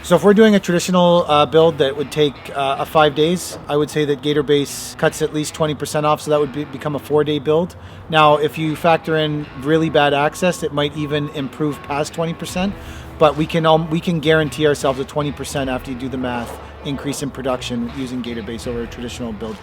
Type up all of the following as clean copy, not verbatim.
So if we're doing a traditional build that would take 5 days, I would say that Gator Base cuts at least 20% off, so that would become a 4-day build. Now, if you factor in really bad access, it might even improve past 20%, but we can guarantee ourselves a 20% after you do the math increase in production using Gator Base over a traditional build.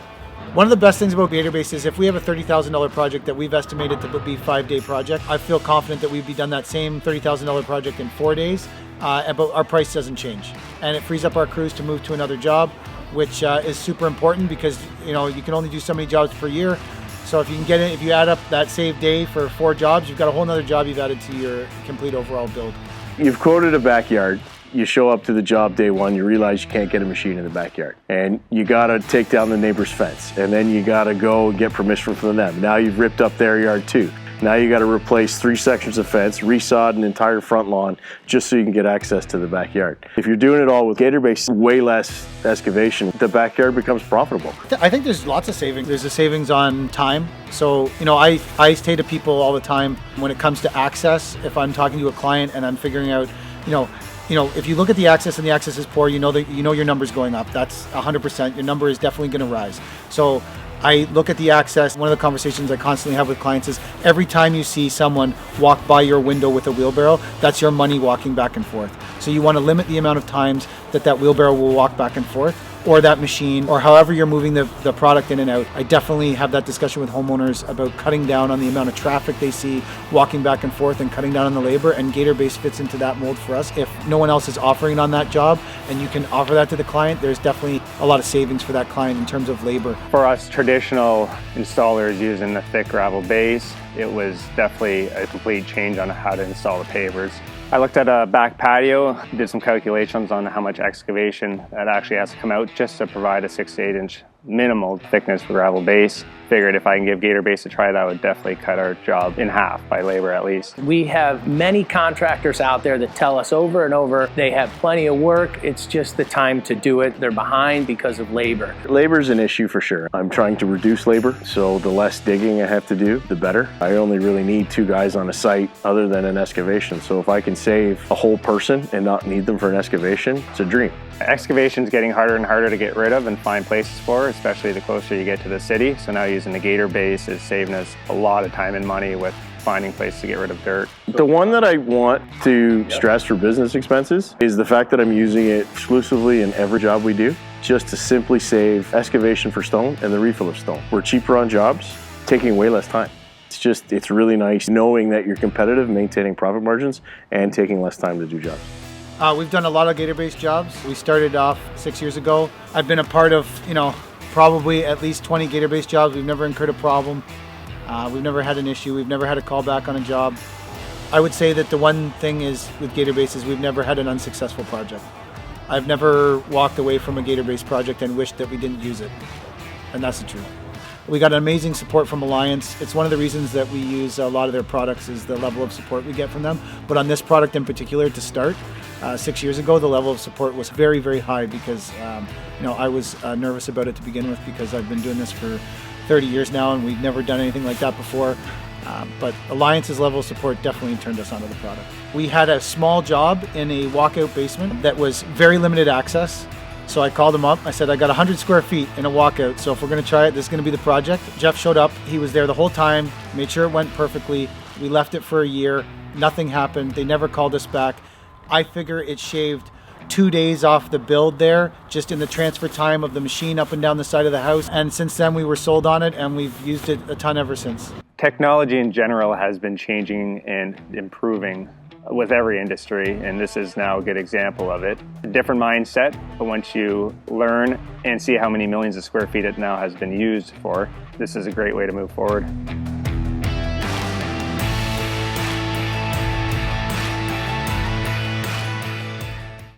One of the best things about Gator Base is if we have a $30,000 project that we've estimated to be a 5-day project, I feel confident that we'd be done that same $30,000 project in 4 days. But our price doesn't change, and it frees up our crews to move to another job, which is super important because you can only do so many jobs per year. So if you add up that saved day for 4 jobs, you've got a whole nother job you've added to your complete overall build. You've quoted a backyard. You show up to the job day one, you realize you can't get a machine in the backyard, and you gotta take down the neighbor's fence, and then you gotta go get permission from them. Now you've ripped up their yard too. Now you got to replace 3 sections of fence, resod an entire front lawn just so you can get access to the backyard. If you're doing it all with Gator Base, way less excavation, the backyard becomes profitable. I think there's lots of savings. There's a savings on time. So, I say to people all the time when it comes to access, if I'm talking to a client and I'm figuring out, if you look at the access and the access is poor, your number's going up. That's 100%. Your number is definitely going to rise. So I look at the access. One of the conversations I constantly have with clients is every time you see someone walk by your window with a wheelbarrow, that's your money walking back and forth. So you want to limit the amount of times that wheelbarrow will walk back and forth, or that machine, or however you're moving the product in and out. I definitely have that discussion with homeowners about cutting down on the amount of traffic they see walking back and forth and cutting down on the labor, and Gator Base fits into that mold for us. If no one else is offering on that job and you can offer that to the client, there's definitely a lot of savings for that client in terms of labor. For us traditional installers using the thick gravel base, it was definitely a complete change on how to install the pavers. I looked at a back patio, did some calculations on how much excavation that actually has to come out just to provide a 6 to 8 inch minimal thickness for gravel base. Figured if I can give Gator Base a try, that would definitely cut our job in half by labor at least. We have many contractors out there that tell us over and over they have plenty of work, it's just the time to do it. They're behind because of labor. Labor is an issue for sure. I'm trying to reduce labor, so the less digging I have to do, the better. I only really need 2 guys on a site other than an excavation, so if I can save a whole person and not need them for an excavation, it's a dream. Excavation is getting harder and harder to get rid of and find places for, especially the closer you get to the city. So now using the Gator Base is saving us a lot of time and money with finding places to get rid of dirt. The one that I want to stress for business expenses is the fact that I'm using it exclusively in every job we do, just to simply save excavation for stone and the refill of stone. We're cheaper on jobs, taking way less time. It's really nice knowing that you're competitive, maintaining profit margins, and taking less time to do jobs. We've done a lot of Gator Base jobs. We started off 6 years ago. I've been a part of, probably at least 20 Gator Base jobs. We've never incurred a problem. We've never had an issue. We've never had a call back on a job. I would say that the one thing is with Gator Base is we've never had an unsuccessful project. I've never walked away from a Gator Base project and wished that we didn't use it. And that's the truth. We got amazing support from Alliance. It's one of the reasons that we use a lot of their products is the level of support we get from them. But on this product in particular, to start, 6 years ago, the level of support was very, very high because, I was nervous about it to begin with because I've been doing this for 30 years now and we've never done anything like that before. But Alliance's level of support definitely turned us onto the product. We had a small job in a walkout basement that was very limited access. So I called him up. I said, I got 100 square feet in a walkout. So if we're going to try it, this is going to be the project. Jeff showed up. He was there the whole time, made sure it went perfectly. We left it for a year. Nothing happened. They never called us back. I figure it shaved 2 days off the build there, just in the transfer time of the machine up and down the side of the house. And since then we were sold on it and we've used it a ton ever since. Technology in general has been changing and improving with every industry, and this is now a good example of it. A different mindset, but once you learn and see how many millions of square feet it now has been used for, this is a great way to move forward.